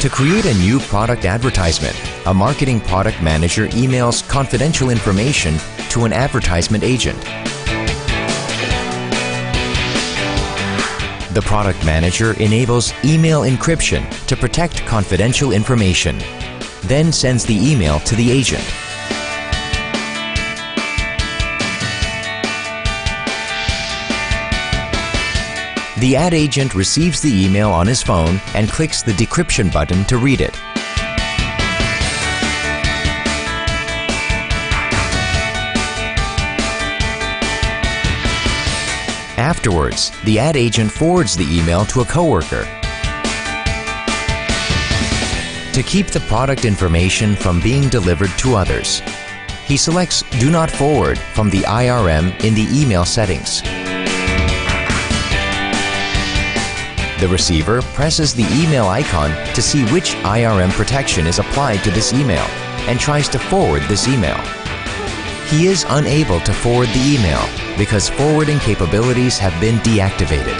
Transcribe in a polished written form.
To create a new product advertisement, a marketing product manager emails confidential information to an advertisement agent. The product manager enables email encryption to protect confidential information, then sends the email to the agent. The ad agent receives the email on his phone and clicks the decryption button to read it. Afterwards, the ad agent forwards the email to a coworker. To keep the product information from being delivered to others, he selects Do Not Forward from the IRM in the email settings. The receiver presses the email icon to see which IRM protection is applied to this email and tries to forward this email. He is unable to forward the email because forwarding capabilities have been deactivated.